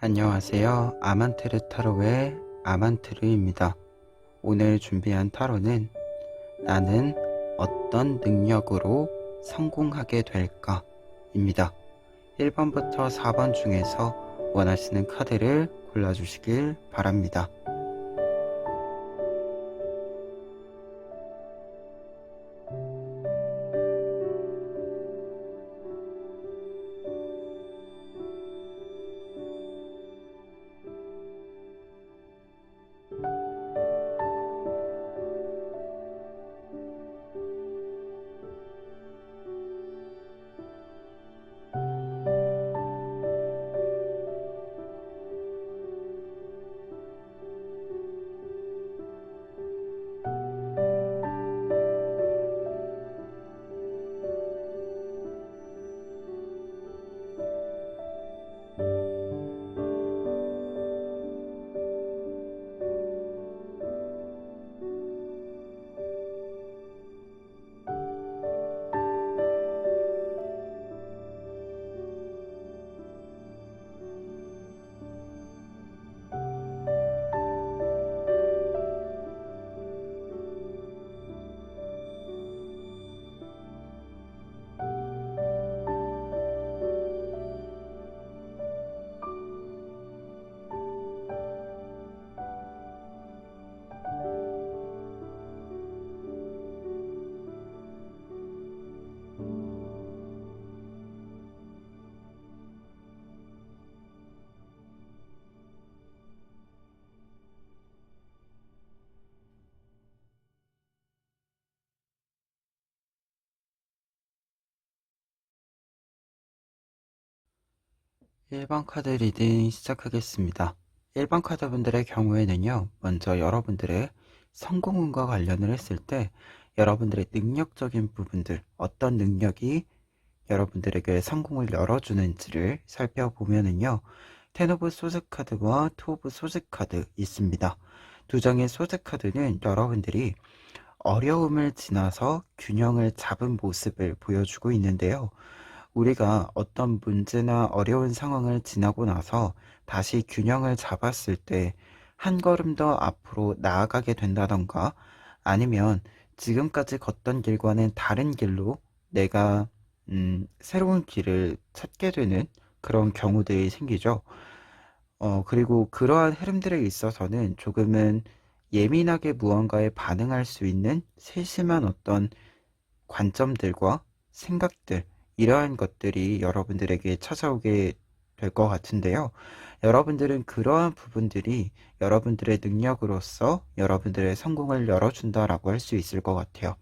안녕하세요. 아만테르 타로의 아만테르입니다. 오늘 준비한 타로는 나는 어떤 능력으로 성공하게 될까? 입니다. 1번부터 4번 중에서 원하시는 카드를 골라주시길 바랍니다. 일 번 카드 리딩 시작하겠습니다. 1번 카드분들의 경우에는요, 먼저 여러분들의 성공운과 관련을 했을 때 여러분들의 능력적인 부분들, 어떤 능력이 여러분들에게 성공을 열어주는지를 살펴보면은요, 텐 오브 소드 카드와 투 오브 소드 카드 있습니다. 두 장의 소드 카드는 여러분들이 어려움을 지나서 균형을 잡은 모습을 보여주고 있는데요. 우리가 어떤 문제나 어려운 상황을 지나고 나서 다시 균형을 잡았을 때 한 걸음 더 앞으로 나아가게 된다던가, 아니면 지금까지 걷던 길과는 다른 길로 내가 새로운 길을 찾게 되는 그런 경우들이 생기죠. 그리고 그러한 흐름들에 있어서는 조금은 예민하게 무언가에 반응할 수 있는 세심한 어떤 관점들과 생각들, 이러한 것들이 여러분들에게 찾아오게 될 것 같은데요. 여러분들은 그러한 부분들이 여러분들의 능력으로서 여러분들의 성공을 열어준다라고 할 수 있을 것 같아요.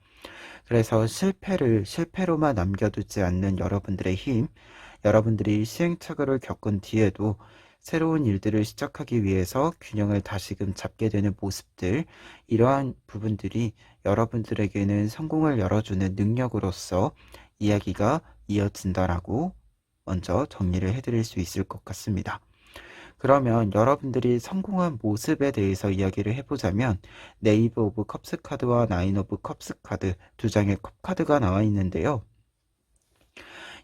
그래서 실패를 실패로만 남겨두지 않는 여러분들의 힘, 여러분들이 시행착오를 겪은 뒤에도 새로운 일들을 시작하기 위해서 균형을 다시금 잡게 되는 모습들, 이러한 부분들이 여러분들에게는 성공을 열어주는 능력으로서 이야기가 이어진다라고 먼저 정리를 해드릴 수 있을 것 같습니다. 그러면 여러분들이 성공한 모습에 대해서 이야기를 해보자면, 네이브 오브 컵스 카드와 나인 오브 컵스 카드 두 장의 컵 카드가 나와 있는데요.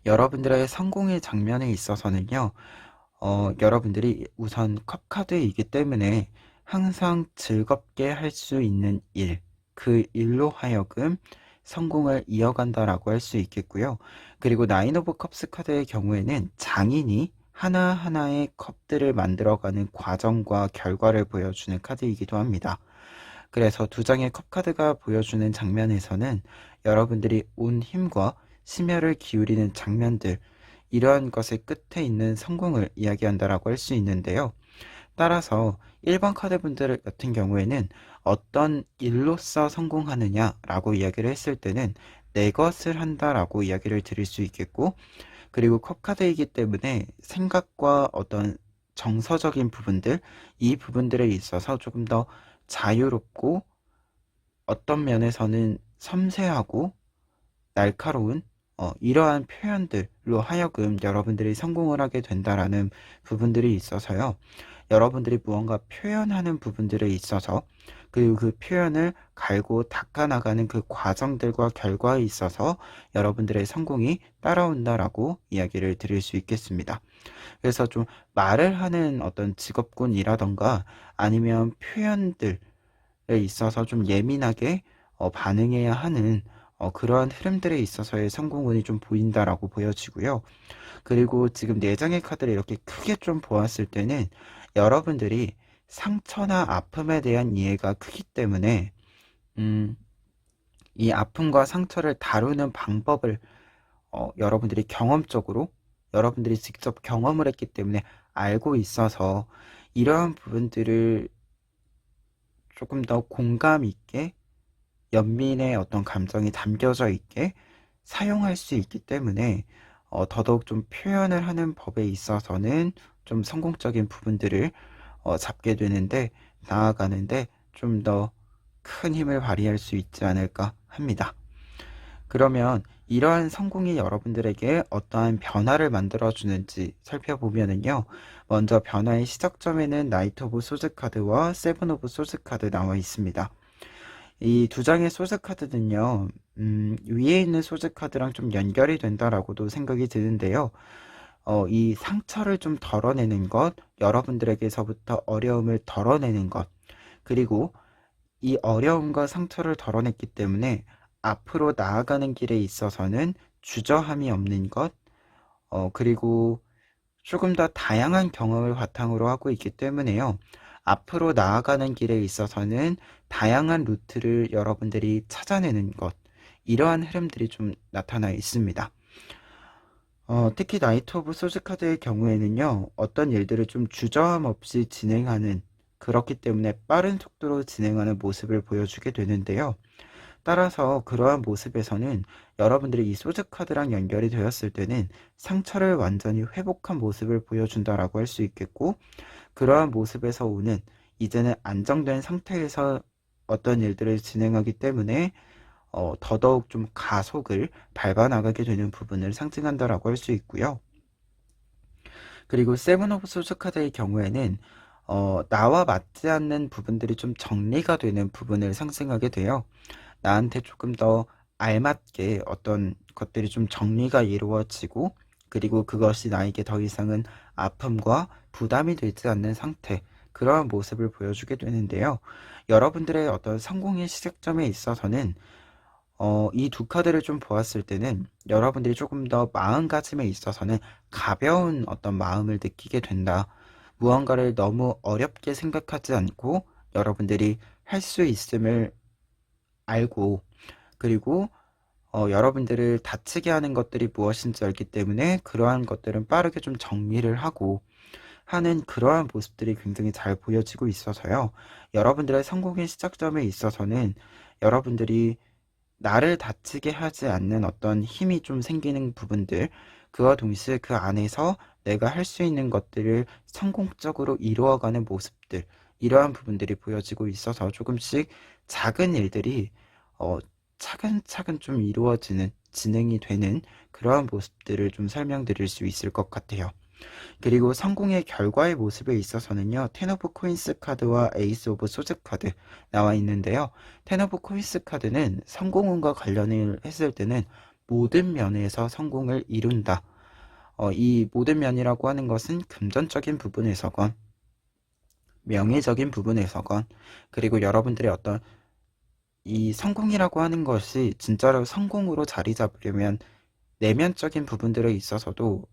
여러분들의 성공의 장면에 있어서는요, 여러분들이 우선 컵 카드이기 때문에 항상 즐겁게 할 수 있는 일, 그 일로 하여금 성공을 이어간다라고 할 수 있겠고요. 그리고 나인 오브 컵스 카드의 경우에는 장인이 하나하나의 컵들을 만들어가는 과정과 결과를 보여주는 카드이기도 합니다. 그래서 두 장의 컵 카드가 보여주는 장면에서는 여러분들이 온 힘과 심혈을 기울이는 장면들, 이러한 것의 끝에 있는 성공을 이야기한다라고 할 수 있는데요. 따라서 1번 카드분들 같은 경우에는 어떤 일로서 성공하느냐라고 이야기를 했을 때는 내 것을 한다라고 이야기를 드릴 수 있겠고, 그리고 컵 카드이기 때문에 생각과 어떤 정서적인 부분들, 이 부분들에 있어서 조금 더 자유롭고 어떤 면에서는 섬세하고 날카로운 이러한 표현들로 하여금 여러분들이 성공을 하게 된다라는 부분들이 있어서요. 여러분들이 무언가 표현하는 부분들에 있어서 그리고 그 표현을 갈고 닦아나가는 그 과정들과 결과에 있어서 여러분들의 성공이 따라온다라고 이야기를 드릴 수 있겠습니다. 그래서 좀 말을 하는 어떤 직업군이라던가 아니면 표현들에 있어서 좀 예민하게 반응해야 하는 그러한 흐름들에 있어서의 성공운이 좀 보인다라고 보여지고요. 그리고 지금 내장의 카드를 이렇게 크게 좀 보았을 때는 여러분들이 상처나 아픔에 대한 이해가 크기 때문에 이 아픔과 상처를 다루는 방법을 여러분들이 경험적으로 여러분들이 직접 경험을 했기 때문에 알고 있어서 이러한 부분들을 조금 더 공감 있게 연민의 어떤 감정이 담겨져 있게 사용할 수 있기 때문에 더더욱 좀 표현을 하는 법에 있어서는 좀 성공적인 부분들을 잡게 되는데 나아가는데 좀 더 큰 힘을 발휘할 수 있지 않을까 합니다. 그러면 이러한 성공이 여러분들에게 어떠한 변화를 만들어 주는지 살펴보면은요. 먼저 변화의 시작점에는 나이트 오브 소드 카드와 세븐 오브 소드 카드 나와 있습니다. 이 두 장의 소드 카드는요. 위에 있는 소드 카드랑 좀 연결이 된다라고도 생각이 드는데요. 이 상처를 좀 덜어내는 것, 여러분들에게서부터 어려움을 덜어내는 것, 그리고 이 어려움과 상처를 덜어냈기 때문에 앞으로 나아가는 길에 있어서는 주저함이 없는 것, 그리고 조금 더 다양한 경험을 바탕으로 하고 있기 때문에요. 앞으로 나아가는 길에 있어서는 다양한 루트를 여러분들이 찾아내는 것, 이러한 흐름들이 좀 나타나 있습니다. 특히 나이트 오브 소즈 카드의 경우에는요, 어떤 일들을 좀 주저함 없이 진행하는, 그렇기 때문에 빠른 속도로 진행하는 모습을 보여주게 되는데요. 따라서 그러한 모습에서는 여러분들이 이 소드 카드랑 연결이 되었을 때는 상처를 완전히 회복한 모습을 보여준다라고 할 수 있겠고, 그러한 모습에서 오는 이제는 안정된 상태에서 어떤 일들을 진행하기 때문에 더더욱 좀 가속을 밟아 나가게 되는 부분을 상징한다라고 할 수 있고요. 그리고 세븐 오브 소드 카드의 경우에는 나와 맞지 않는 부분들이 좀 정리가 되는 부분을 상징하게 돼요. 나한테 조금 더 알맞게 어떤 것들이 좀 정리가 이루어지고, 그리고 그것이 나에게 더 이상은 아픔과 부담이 되지 않는 상태, 그러한 모습을 보여주게 되는데요. 여러분들의 어떤 성공의 시작점에 있어서는 이 두 카드를 좀 보았을 때는 여러분들이 조금 더 마음가짐에 있어서는 가벼운 어떤 마음을 느끼게 된다. 무언가를 너무 어렵게 생각하지 않고 여러분들이 할 수 있음을 알고, 그리고 여러분들을 다치게 하는 것들이 무엇인지 알기 때문에 그러한 것들은 빠르게 좀 정리를 하고 하는 그러한 모습들이 굉장히 잘 보여지고 있어서요. 여러분들의 성공의 시작점에 있어서는 여러분들이 나를 다치게 하지 않는 어떤 힘이 좀 생기는 부분들, 그와 동시에 그 안에서 내가 할 수 있는 것들을 성공적으로 이루어가는 모습들, 이러한 부분들이 보여지고 있어서 조금씩 작은 일들이 어, 차근차근 좀 이루어지는, 진행이 되는 그러한 모습들을 좀 설명드릴 수 있을 것 같아요. 그리고 성공의 결과의 모습에 있어서는요, 텐 오브 코인스 카드와 에이스 오브 소드 카드 나와 있는데요. 텐 오브 코인스 카드는 성공운과 관련을 했을 때는 모든 면에서 성공을 이룬다. 이 모든 면이라고 하는 것은 금전적인 부분에서건 명예적인 부분에서건, 그리고 여러분들의 어떤 이 성공이라고 하는 것이 진짜로 성공으로 자리 잡으려면 내면적인 부분들에 있어서도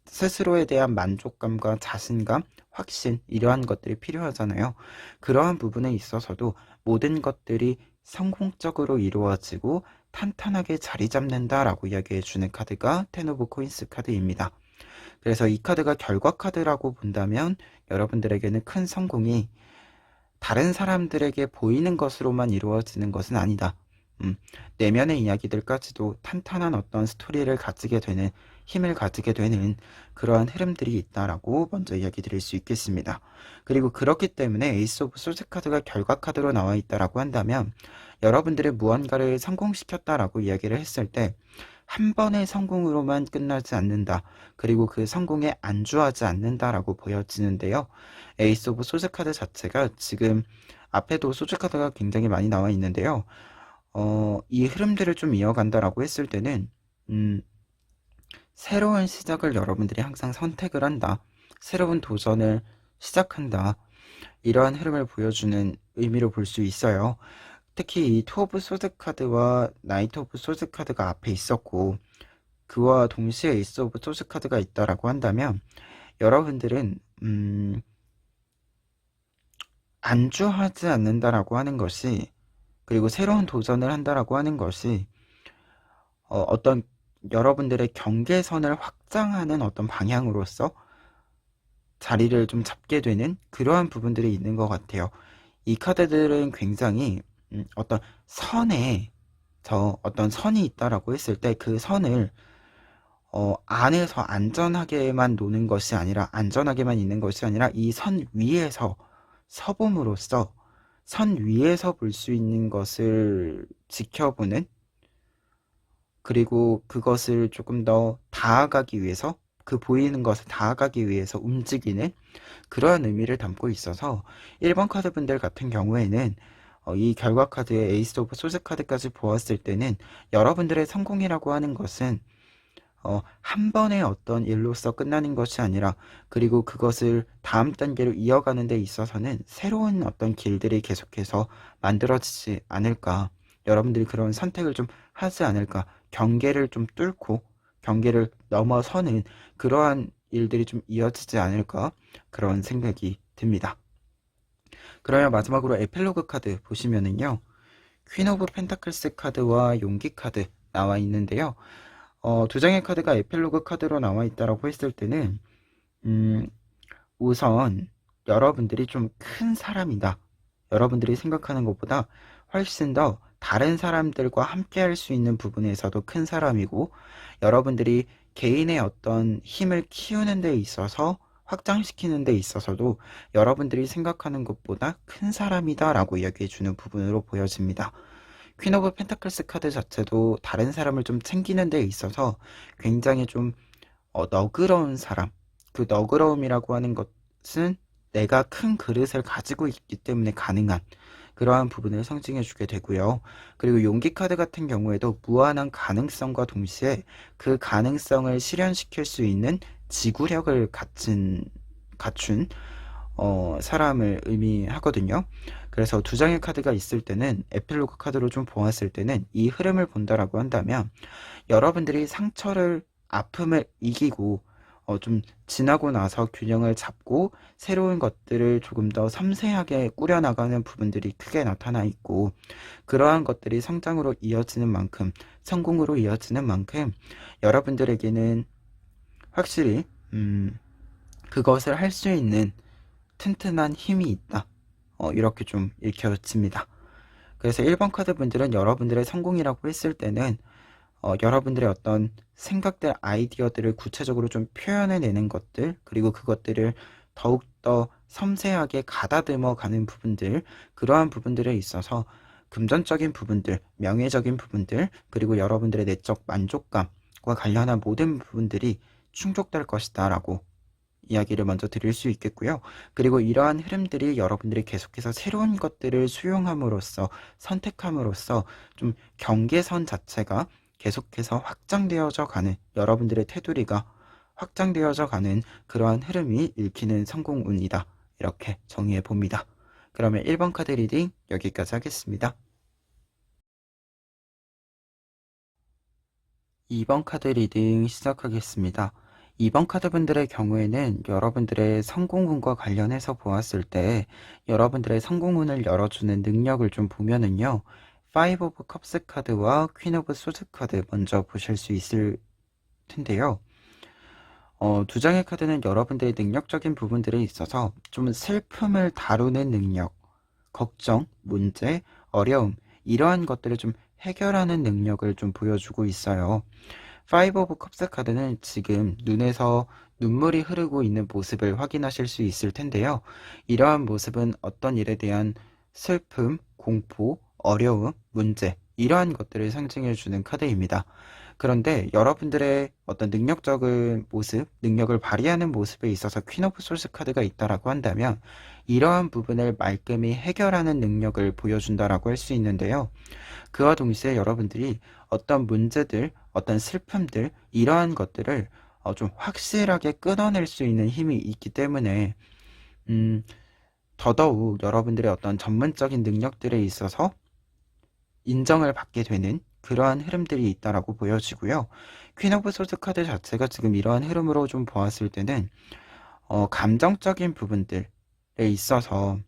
스스로에 대한 만족감과 자신감, 확신, 이러한 것들이 필요하잖아요. 그러한 부분에 있어서도 모든 것들이 성공적으로 이루어지고 탄탄하게 자리 잡는다라고 이야기해 주는 카드가 텐 오브 코인스 카드입니다. 그래서 이 카드가 결과 카드라고 본다면 여러분들에게는 큰 성공이 다른 사람들에게 보이는 것으로만 이루어지는 것은 아니다. 내면의 이야기들까지도 탄탄한 어떤 스토리를 가지게 되는, 힘을 가지게 되는 그러한 흐름들이 있다라고 먼저 이야기 드릴 수 있겠습니다. 그리고 그렇기 때문에 에이스 오브 소드 카드가 결과 카드로 나와 있다라고 한다면 여러분들이 무언가를 성공시켰다라고 이야기를 했을 때 한 번의 성공으로만 끝나지 않는다. 그리고 그 성공에 안주하지 않는다라고 보여지는데요. 에이스 오브 소즈 카드 자체가 지금 앞에도 소즈 카드가 굉장히 많이 나와 있는데요. 이 흐름들을 좀 이어간다라고 했을 때는 음, 새로운 시작을 여러분들이 항상 선택을 한다. 새로운 도전을 시작한다. 이러한 흐름을 보여주는 의미로 볼 수 있어요. 특히 이 투 오브 소드 카드와 나이트 오브 소드 카드가 앞에 있었고 그와 동시에 에이스 오브 소드 카드가 있다라고 한다면 여러분들은 안주하지 않는다라고 하는 것이, 그리고 새로운 도전을 한다라고 하는 것이 어떤 여러분들의 경계선을 확장하는 어떤 방향으로서 자리를 좀 잡게 되는 그러한 부분들이 있는 것 같아요. 이 카드들은 굉장히 어떤 선에 어떤 선이 있다라고 했을 때 그 선을 안에서 안전하게만 노는 것이 아니라, 안전하게만 있는 것이 아니라 이 선 위에서 서봄으로써 선 위에서 볼 수 있는 것을 지켜보는, 그리고 그것을 조금 더 다가가기 위해서, 그 보이는 것을 다가가기 위해서 움직이는 그러한 의미를 담고 있어서 1번 카드 분들 같은 경우에는 이 결과 카드의 에이스 오브 소스 카드까지 보았을 때는 여러분들의 성공이라고 하는 것은 한 번의 어떤 일로서 끝나는 것이 아니라, 그리고 그것을 다음 단계로 이어가는 데 있어서는 새로운 어떤 길들이 계속해서 만들어지지 않을까, 여러분들이 그런 선택을 좀 하지 않을까, 경계를 좀 뚫고 경계를 넘어서는 그러한 일들이 좀 이어지지 않을까, 그런 생각이 듭니다. 그러면 마지막으로 에필로그 카드 보시면은요, 퀸 오브 펜타클스 카드와 용기 카드 나와 있는데요. 두 장의 카드가 에필로그 카드로 나와 있다라고 했을 때는 우선 여러분들이 좀 큰 사람이다. 여러분들이 생각하는 것보다 훨씬 더 다른 사람들과 함께 할 수 있는 부분에서도 큰 사람이고, 여러분들이 개인의 어떤 힘을 키우는 데 있어서, 확장시키는 데 있어서도 여러분들이 생각하는 것보다 큰 사람이다 라고 이야기해 주는 부분으로 보여집니다. 퀸 오브 펜타클스 카드 자체도 다른 사람을 좀 챙기는 데 있어서 굉장히 좀 너그러운 사람, 그 너그러움이라고 하는 것은 내가 큰 그릇을 가지고 있기 때문에 가능한 그러한 부분을 상징해 주게 되고요. 그리고 용기 카드 같은 경우에도 무한한 가능성과 동시에 그 가능성을 실현시킬 수 있는 지구력을 갖춘 사람을 의미하거든요. 그래서 두 장의 카드가 있을 때는, 에필로그 카드로 좀 보았을 때는 이 흐름을 본다라고 한다면 여러분들이 상처를, 아픔을 이기고 좀 지나고 나서 균형을 잡고 새로운 것들을 조금 더 섬세하게 꾸려나가는 부분들이 크게 나타나 있고, 그러한 것들이 성장으로 이어지는 만큼, 성공으로 이어지는 만큼 여러분들에게는 확실히 그것을 할 수 있는 튼튼한 힘이 있다. 이렇게 좀 읽혀집니다. 그래서 1번 카드 분들은 여러분들의 성공이라고 했을 때는 여러분들의 어떤 생각들, 아이디어들을 구체적으로 좀 표현해내는 것들, 그리고 그것들을 더욱더 섬세하게 가다듬어 가는 부분들, 그러한 부분들에 있어서 금전적인 부분들, 명예적인 부분들, 그리고 여러분들의 내적 만족감과 관련한 모든 부분들이 충족될 것이다 라고 이야기를 먼저 드릴 수 있겠고요. 그리고 이러한 흐름들이 여러분들이 계속해서 새로운 것들을 수용함으로써, 선택함으로써 좀 경계선 자체가 계속해서 확장되어져 가는, 여러분들의 테두리가 확장되어져 가는 그러한 흐름이 읽히는 성공운이다. 이렇게 정의해 봅니다. 그러면 1번 카드 리딩 여기까지 하겠습니다. 2번 카드 리딩 시작하겠습니다. 2번 카드 분들의 경우에는 여러분들의 성공운과 관련해서 보았을 때 여러분들의 성공운을 열어주는 능력을 좀 보면은요, 5 오브 컵스 카드와 퀸 오브 소드 카드 먼저 보실 수 있을 텐데요. 두 장의 카드는 여러분들의 능력적인 부분들에 있어서 좀 슬픔을 다루는 능력, 걱정, 문제, 어려움, 이러한 것들을 좀 해결하는 능력을 좀 보여주고 있어요. 5 오브 컵스 카드는 지금 눈에서 눈물이 흐르고 있는 모습을 확인하실 수 있을 텐데요. 이러한 모습은 어떤 일에 대한 슬픔, 공포, 어려움, 문제, 이러한 것들을 상징해 주는 카드입니다. 그런데 여러분들의 어떤 능력적인 모습, 능력을 발휘하는 모습에 있어서 퀸 오브 솔스 카드가 있다라고 한다면 이러한 부분을 말끔히 해결하는 능력을 보여준다라고 할 수 있는데요. 그와 동시에 여러분들이 어떤 문제들, 어떤 슬픔들, 이러한 것들을 좀 확실하게 끊어낼 수 있는 힘이 있기 때문에 음, 더더욱 여러분들의 어떤 전문적인 능력들에 있어서 인정을 받게 되는 그러한 흐름들이 있다라고 보여지고요. 퀸 오브 소드 카드 자체가 지금 이러한 흐름으로 좀 보았을 때는 감정적인 부분들에 있어서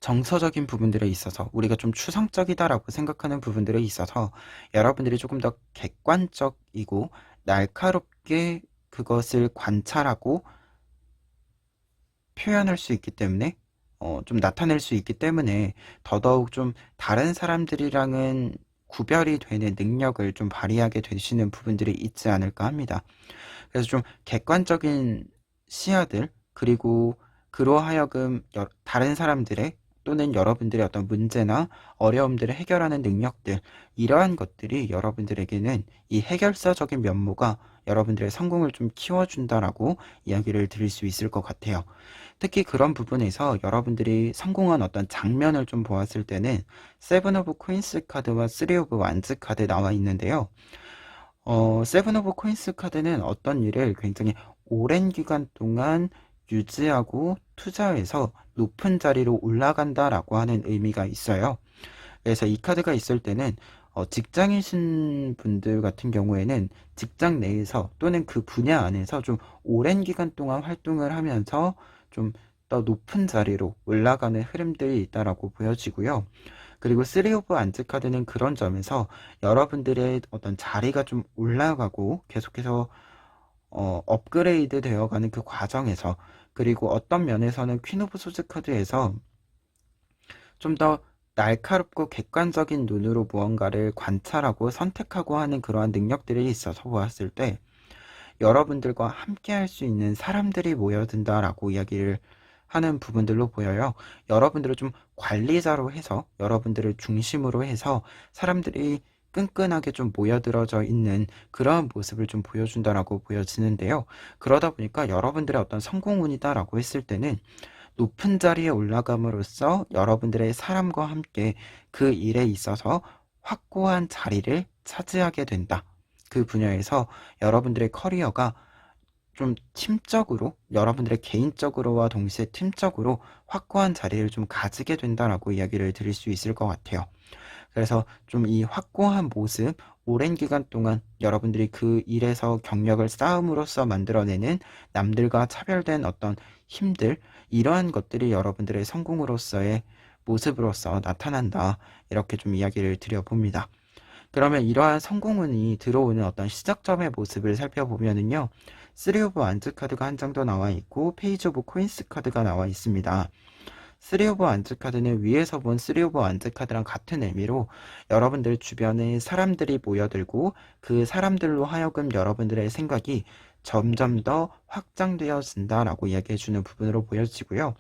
정서적인 부분들에 있어서 우리가 좀 추상적이다라고 생각하는 부분들에 있어서 여러분들이 조금 더 객관적이고 날카롭게 그것을 관찰하고 표현할 수 있기 때문에 좀 나타낼 수 있기 때문에 더더욱 좀 다른 사람들이랑은 구별이 되는 능력을 좀 발휘하게 되시는 부분들이 있지 않을까 합니다. 그래서 좀 객관적인 시야들 그리고 그로 하여금 다른 사람들의 또는 여러분들의 어떤 문제나 어려움들을 해결하는 능력들 이러한 것들이 여러분들에게는 이 해결사적인 면모가 여러분들의 성공을 좀 키워준다라고 이야기를 드릴 수 있을 것 같아요. 특히 그런 부분에서 여러분들이 성공한 어떤 장면을 좀 보았을 때는 세븐 오브 코인스 카드와 쓰리 오브 완즈 카드 나와 있는데요. 세븐 오브 코인스 카드는 어떤 일을 굉장히 오랜 기간 동안 유지하고 투자해서 높은 자리로 올라간다라고 하는 의미가 있어요. 그래서 이 카드가 있을 때는 직장이신 분들 같은 경우에는 직장 내에서 또는 그 분야 안에서 좀 오랜 기간 동안 활동을 하면서 좀 더 높은 자리로 올라가는 흐름들이 있다라고 보여지고요. 그리고 쓰리 오브 안즈 카드는 그런 점에서 여러분들의 어떤 자리가 좀 올라가고 계속해서 업그레이드 되어가는 그 과정에서 그리고 어떤 면에서는 퀸 오브 소즈 카드에서 좀 더 날카롭고 객관적인 눈으로 무언가를 관찰하고 선택하고 하는 그러한 능력들이 있어서 보았을 때 여러분들과 함께 할 수 있는 사람들이 모여든다라고 이야기를 하는 부분들로 보여요. 여러분들을 좀 관리자로 해서 여러분들을 중심으로 해서 사람들이 끈끈하게 좀 모여들어져 있는 그러한 모습을 좀 보여준다라고 보여지는데요. 그러다 보니까 여러분들의 어떤 성공운이다라고 했을 때는 높은 자리에 올라감으로써 여러분들의 사람과 함께 그 일에 있어서 확고한 자리를 차지하게 된다. 그 분야에서 여러분들의 커리어가 좀 팀적으로 여러분들의 개인적으로와 동시에 팀적으로 확고한 자리를 좀 가지게 된다라고 이야기를 드릴 수 있을 것 같아요. 그래서 좀 이 확고한 모습, 오랜 기간 동안 여러분들이 그 일에서 경력을 쌓음으로써 만들어내는 남들과 차별된 어떤 힘들, 이러한 것들이 여러분들의 성공으로서의 모습으로서 나타난다. 이렇게 좀 이야기를 드려봅니다. 그러면 이러한 성공운이 들어오는 어떤 시작점의 모습을 살펴보면은요, 쓰리 오브 완즈 카드가 한 장 더 나와 있고, 페이지 오브 코인스 카드가 나와 있습니다. 쓰리 오브 완즈 카드는 위에서 본 쓰리 오브 완즈 카드랑 같은 의미로 여러분들 주변에 사람들이 모여들고 그 사람들로 하여금 여러분들의 생각이 점점 더 확장되어진다라고 이야기해주는 부분으로 보여지고요.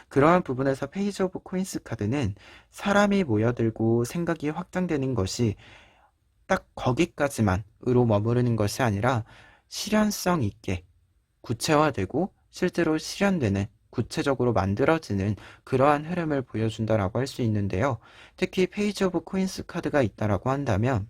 그러한 부분에서 페이지 오브 코인스 카드는 사람이 모여들고 생각이 확장되는 것이 딱 거기까지만으로 머무르는 것이 아니라 실현성 있게 구체화되고 실제로 실현되는 구체적으로 만들어지는 그러한 흐름을 보여준다라고 할 수 있는데요. 특히 페이지 오브 코인스 카드가 있다라고 한다면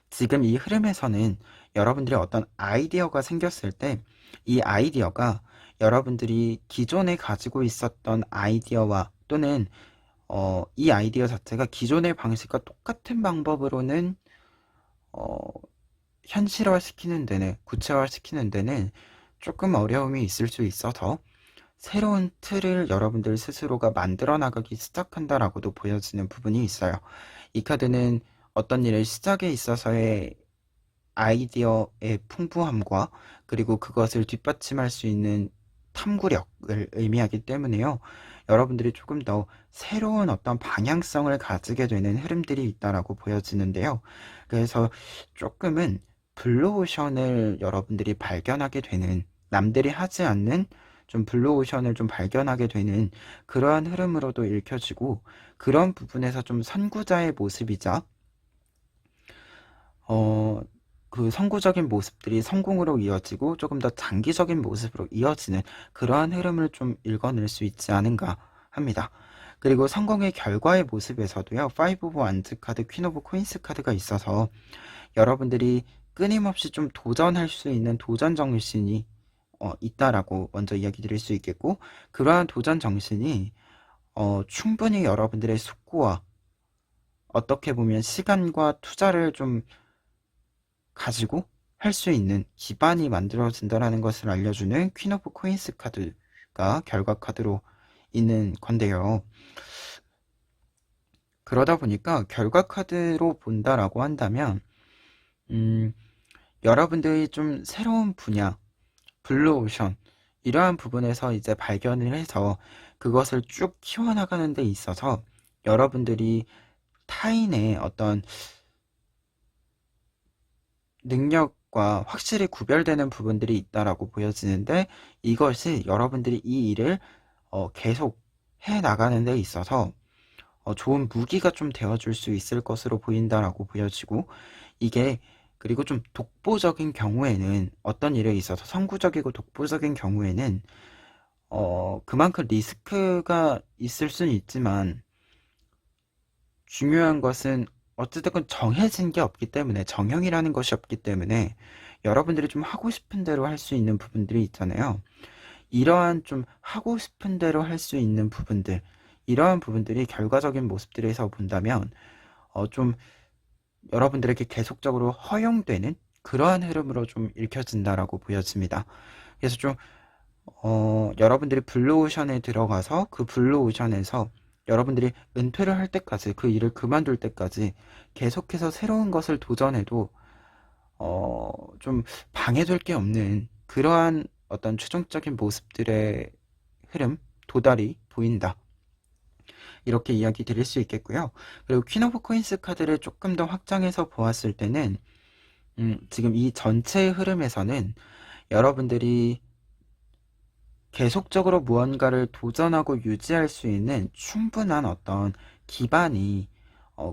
지금 이 흐름에서는 여러분들이 어떤 아이디어가 생겼을 때 이 아이디어가 여러분들이 기존에 가지고 있었던 아이디어와 또는 이 아이디어 자체가 기존의 방식과 똑같은 방법으로는 어, 현실화시키는 데는 구체화시키는 데는 조금 어려움이 있을 수 있어서 새로운 틀을 여러분들 스스로가 만들어 나가기 시작한다라고도 보여지는 부분이 있어요. 이 카드는 어떤 일의 시작에 있어서의 아이디어의 풍부함과 그리고 그것을 뒷받침할 수 있는 탐구력을 의미하기 때문에요. 여러분들이 조금 더 새로운 어떤 방향성을 가지게 되는 흐름들이 있다라고 보여지는데요. 그래서 조금은 블루오션을 여러분들이 발견하게 되는 남들이 하지 않는 좀 블루오션을 좀 발견하게 되는 그러한 흐름으로도 읽혀지고 그런 부분에서 좀 선구자의 모습이자 어, 그 선구적인 모습들이 성공으로 이어지고 조금 더 장기적인 모습으로 이어지는 그러한 흐름을 좀 읽어낼 수 있지 않은가 합니다. 그리고 성공의 결과의 모습에서도요, 5 오브 완즈 카드, 퀸 오브 코인스 카드가 있어서 여러분들이 끊임없이 좀 도전할 수 있는 도전 정신이 있다라고 먼저 이야기 드릴 수 있겠고, 그러한 도전 정신이 충분히 여러분들의 숙고와 어떻게 보면 시간과 투자를 좀 가지고 할 수 있는 기반이 만들어진다라는 것을 알려주는 퀸 오브 코인스 카드가 결과 카드로 있는 건데요. 그러다 보니까 결과 카드로 본다라고 한다면 여러분들이 좀 새로운 분야, 블루오션 이러한 부분에서 이제 발견을 해서 그것을 쭉 키워나가는 데 있어서 여러분들이 타인의 어떤 능력과 확실히 구별되는 부분들이 있다라고 보여지는데, 이것이 여러분들이 이 일을 계속 해 나가는 데 있어서 좋은 무기가 좀 되어줄 수 있을 것으로 보인다라고 보여지고, 이게 그리고 좀 독보적인 경우에는 어떤 일에 있어서 선구적이고 독보적인 경우에는 그만큼 리스크가 있을 수는 있지만 중요한 것은 어찌됐건 정해진 게 없기 때문에, 정형이라는 것이 없기 때문에 여러분들이 좀 하고 싶은 대로 할 수 있는 부분들이 있잖아요. 이러한 좀 하고 싶은 대로 할 수 있는 부분들, 이러한 부분들이 결과적인 모습들에서 본다면 좀 여러분들에게 계속적으로 허용되는 그러한 흐름으로 좀 읽혀진다라고 보여집니다. 그래서 좀 여러분들이 블루오션에 들어가서 그 블루오션에서 여러분들이 은퇴를 할 때까지, 그 일을 그만둘 때까지 계속해서 새로운 것을 도전해도 좀 방해될 게 없는 그러한 어떤 최종적인 모습들의 흐름, 도달이 보인다. 이렇게 이야기 드릴 수 있겠고요. 그리고 퀸 오브 코인스 카드를 조금 더 확장해서 보았을 때는 지금 이 전체의 흐름에서는 여러분들이 계속적으로 무언가를 도전하고 유지할 수 있는 충분한 어떤 기반이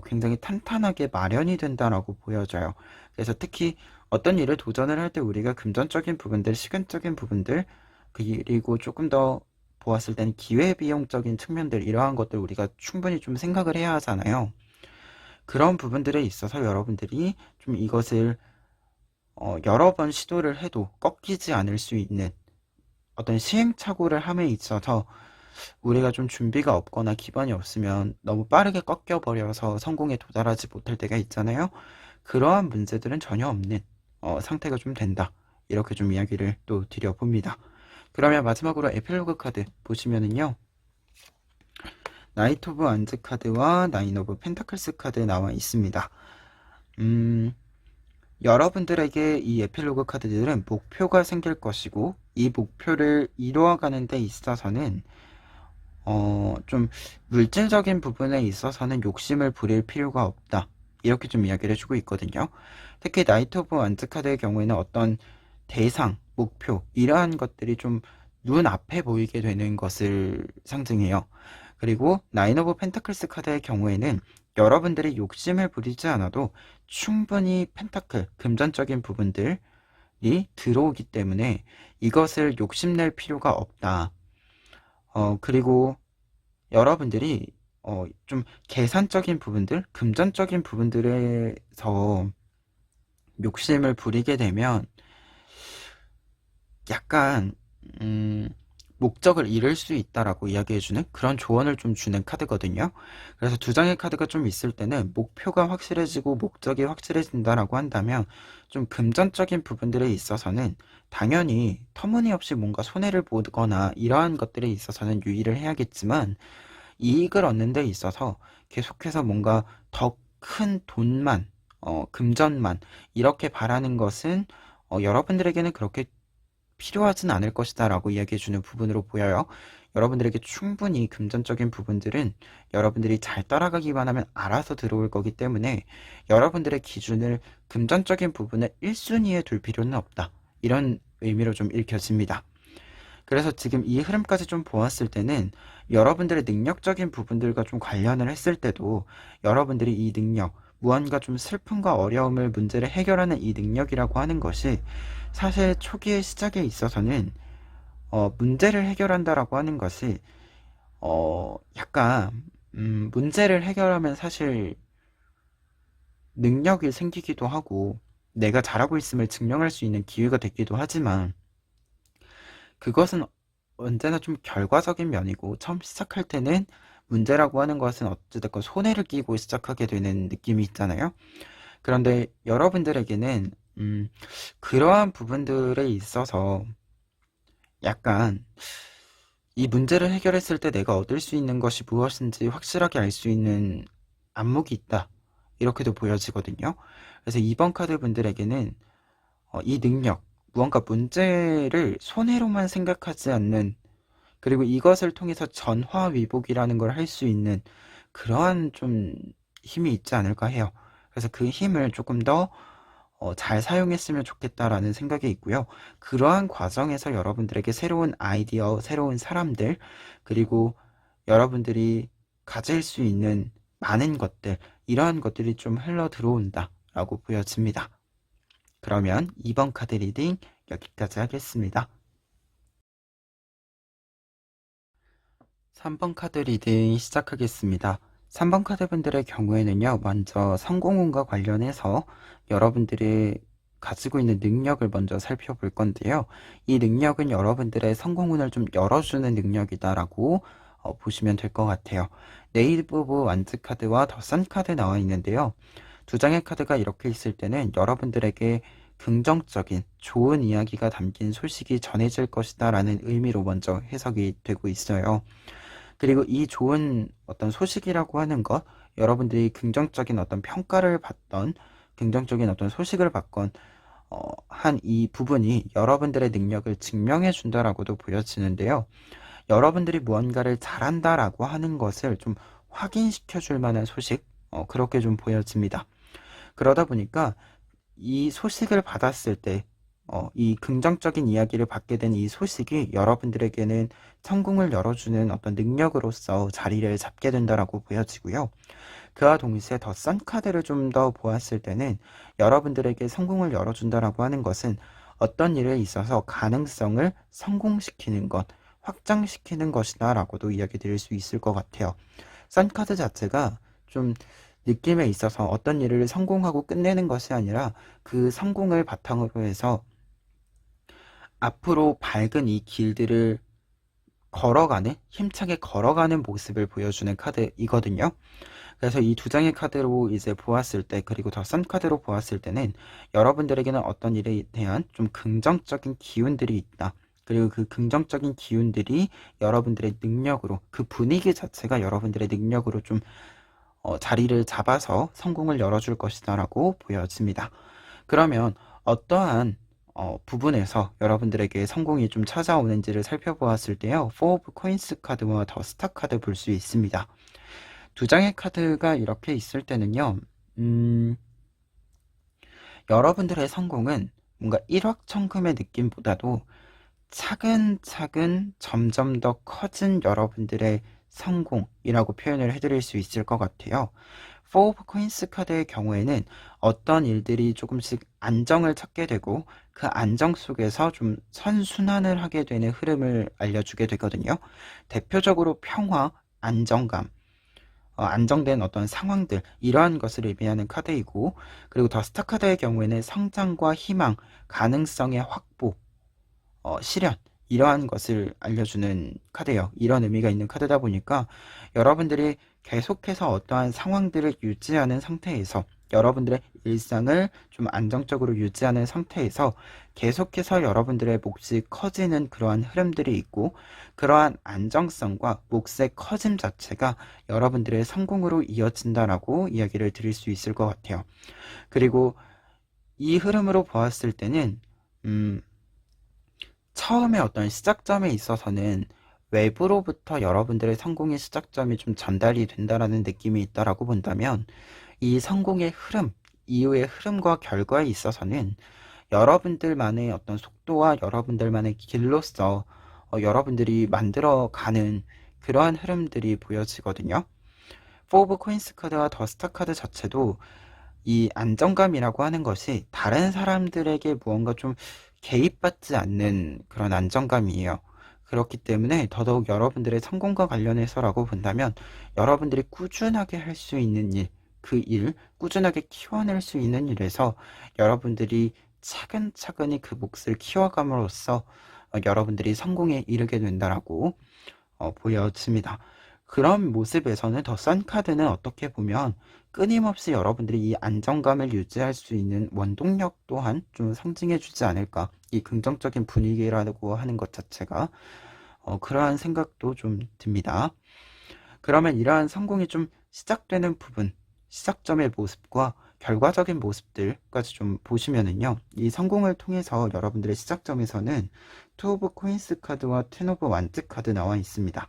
굉장히 탄탄하게 마련이 된다라고 보여져요. 그래서 특히 어떤 일을 도전을 할 때 우리가 금전적인 부분들, 시간적인 부분들, 그리고 조금 더 보았을 때는 기회비용적인 측면들, 이러한 것들 우리가 충분히 좀 생각을 해야 하잖아요. 그런 부분들에 있어서 여러분들이 좀 이것을 여러 번 시도를 해도 꺾이지 않을 수 있는 어떤 시행착오를 함에 있어서 우리가 좀 준비가 없거나 기반이 없으면 너무 빠르게 꺾여버려서 성공에 도달하지 못할 때가 있잖아요. 그러한 문제들은 전혀 없는 상태가 좀 된다. 이렇게 좀 이야기를 또 드려봅니다. 그러면 마지막으로 에필로그 카드 보시면은요. 나이트 오브 완즈 카드와 나인 오브 펜타클스 카드 나와 있습니다. 여러분들에게 이 에필로그 카드들은 목표가 생길 것이고, 이 목표를 이루어가는 데 있어서는 좀 물질적인 부분에 있어서는 욕심을 부릴 필요가 없다. 이렇게 좀 이야기를 해주고 있거든요. 특히 나이트 오브 완즈 카드의 경우에는 어떤 대상, 목표, 이러한 것들이 좀 눈앞에 보이게 되는 것을 상징해요. 그리고 나인 오브 펜타클스 카드의 경우에는 여러분들이 욕심을 부리지 않아도 충분히 펜타클, 금전적인 부분들이 들어오기 때문에 이것을 욕심낼 필요가 없다. 그리고 여러분들이 좀 계산적인 부분들, 금전적인 부분들에서 욕심을 부리게 되면 약간 목적을 잃을 수 있다라고 이야기해주는 그런 조언을 좀 주는 카드거든요. 그래서 두 장의 카드가 좀 있을 때는 목표가 확실해지고 목적이 확실해진다라고 한다면 좀 금전적인 부분들에 있어서는 당연히 터무니없이 뭔가 손해를 보거나 이러한 것들에 있어서는 유의를 해야겠지만, 이익을 얻는 데 있어서 계속해서 뭔가 더 큰 돈만, 금전만 이렇게 바라는 것은 여러분들에게는 그렇게 필요하진 않을 것이다 라고 이야기해주는 부분으로 보여요. 여러분들에게 충분히 금전적인 부분들은 여러분들이 잘 따라가기만 하면 알아서 들어올 거기 때문에 여러분들의 기준을 금전적인 부분을 1순위에 둘 필요는 없다. 이런 의미로 좀 읽혀집니다. 그래서 지금 이 흐름까지 좀 보았을 때는 여러분들의 능력적인 부분들과 좀 관련을 했을 때도 여러분들이 이 능력, 무언가 좀 슬픔과 어려움을 문제를 해결하는 이 능력이라고 하는 것이 사실 초기의 시작에 있어서는 문제를 해결한다라고 하는 것이 약간 문제를 해결하면 사실 능력이 생기기도 하고 내가 잘하고 있음을 증명할 수 있는 기회가 되기도 하지만 그것은 언제나 좀 결과적인 면이고 처음 시작할 때는 문제라고 하는 것은 어찌됐건 손해를 끼고 시작하게 되는 느낌이 있잖아요. 그런데 여러분들에게는 그러한 부분들에 있어서 약간 이 문제를 해결했을 때 내가 얻을 수 있는 것이 무엇인지 확실하게 알 수 있는 안목이 있다. 이렇게도 보여지거든요. 그래서 2번 카드 분들에게는 이 능력, 무언가 문제를 손해로만 생각하지 않는, 그리고 이것을 통해서 전화위복이라는 걸 할 수 있는 그러한 좀 힘이 있지 않을까 해요. 그래서 그 힘을 조금 더 잘 사용했으면 좋겠다라는 생각이 있고요. 그러한 과정에서 여러분들에게 새로운 아이디어, 새로운 사람들, 그리고 여러분들이 가질 수 있는 많은 것들, 이러한 것들이 좀 흘러 들어온다라고 보여집니다. 그러면 2번 카드 리딩 여기까지 하겠습니다. 3번 카드 리딩 시작하겠습니다. 3번 카드 분들의 경우에는요, 먼저 성공운과 관련해서 여러분들이 가지고 있는 능력을 먼저 살펴볼 건데요. 이 능력은 여러분들의 성공운을 좀 열어주는 능력이다라고 보시면 될 것 같아요. 네이트 오브 완즈 카드와 더 선 카드 나와 있는데요. 두 장의 카드가 이렇게 있을 때는 여러분들에게 긍정적인 좋은 이야기가 담긴 소식이 전해질 것이다 라는 의미로 먼저 해석이 되고 있어요. 그리고 이 좋은 어떤 소식이라고 하는 것, 여러분들이 긍정적인 어떤 평가를 받던, 긍정적인 어떤 소식을 받건, 한 이 부분이 여러분들의 능력을 증명해 준다라고도 보여지는데요. 여러분들이 무언가를 잘한다라고 하는 것을 좀 확인시켜 줄 만한 소식, 그렇게 좀 보여집니다. 그러다 보니까 이 소식을 받았을 때, 이 긍정적인 이야기를 받게 된 이 소식이 여러분들에게는 성공을 열어주는 어떤 능력으로서 자리를 잡게 된다라고 보여지고요. 그와 동시에 더 선 카드를 좀 더 보았을 때는 여러분들에게 성공을 열어준다라고 하는 것은 어떤 일에 있어서 가능성을 성공시키는 것, 확장시키는 것이다 라고도 이야기 드릴 수 있을 것 같아요. 선 카드 자체가 좀 느낌에 있어서 어떤 일을 성공하고 끝내는 것이 아니라 그 성공을 바탕으로 해서 앞으로 밝은 이 길들을 걸어가는, 힘차게 걸어가는 모습을 보여주는 카드이거든요. 그래서 이 두 장의 카드로 이제 보았을 때, 그리고 더 선 카드로 보았을 때는 여러분들에게는 어떤 일에 대한 좀 긍정적인 기운들이 있다. 그리고 그 긍정적인 기운들이 여러분들의 능력으로, 그 분위기 자체가 여러분들의 능력으로 좀 자리를 잡아서 성공을 열어줄 것이다 라고 보여집니다. 그러면 어떠한 부분에서 여러분들에게 성공이 좀 찾아오는지를 살펴보았을 때요. 4 of Coins 카드와 더 스타 카드 볼 수 있습니다. 두 장의 카드가 이렇게 있을 때는요. 여러분들의 성공은 뭔가 일확천금의 느낌보다도 차근차근 점점 더 커진 여러분들의 성공이라고 표현을 해드릴 수 있을 것 같아요. 4 of Coins 카드의 경우에는 어떤 일들이 조금씩 안정을 찾게 되고 그 안정 속에서 좀 선순환을 하게 되는 흐름을 알려주게 되거든요. 대표적으로 평화, 안정감, 안정된 어떤 상황들, 이러한 것을 의미하는 카드이고, 그리고 더 스타 카드의 경우에는 성장과 희망, 가능성의 확보, 실현, 이러한 것을 알려주는 카드예요. 이런 의미가 있는 카드다 보니까 여러분들이 계속해서 어떠한 상황들을 유지하는 상태에서, 여러분들의 일상을 좀 안정적으로 유지하는 상태에서 계속해서 여러분들의 몫이 커지는 그러한 흐름들이 있고, 그러한 안정성과 몫의 커짐 자체가 여러분들의 성공으로 이어진다라고 이야기를 드릴 수 있을 것 같아요. 그리고 이 흐름으로 보았을 때는 처음에 어떤 시작점에 있어서는 외부로부터 여러분들의 성공의 시작점이 좀 전달이 된다라는 느낌이 있다라고 본다면, 이 성공의 흐름, 이후의 흐름과 결과에 있어서는 여러분들만의 어떤 속도와 여러분들만의 길로서 여러분들이 만들어가는 그러한 흐름들이 보여지거든요. 4 오브 코인스 카드와 더 스타 카드 자체도 이 안정감이라고 하는 것이 다른 사람들에게 무언가 좀 개입받지 않는 그런 안정감이에요. 그렇기 때문에 더더욱 여러분들의 성공과 관련해서라고 본다면 여러분들이 꾸준하게 할 수 있는 일, 그 일, 꾸준하게 키워낼 수 있는 일에서 여러분들이 차근차근히 그 몫을 키워감으로써 여러분들이 성공에 이르게 된다라고 보여집니다. 그런 모습에서는 더 선 카드는 어떻게 보면 끊임없이 여러분들이 이 안정감을 유지할 수 있는 원동력 또한 좀 상징해 주지 않을까. 이 긍정적인 분위기라고 하는 것 자체가 그러한 생각도 좀 듭니다. 그러면 이러한 성공이 좀 시작되는 부분, 시작점의 모습과 결과적인 모습들까지 좀 보시면은요, 이 성공을 통해서 여러분들의 시작점에서는 투 오브 코인스 카드와 텐 오브 완즈 카드 나와 있습니다.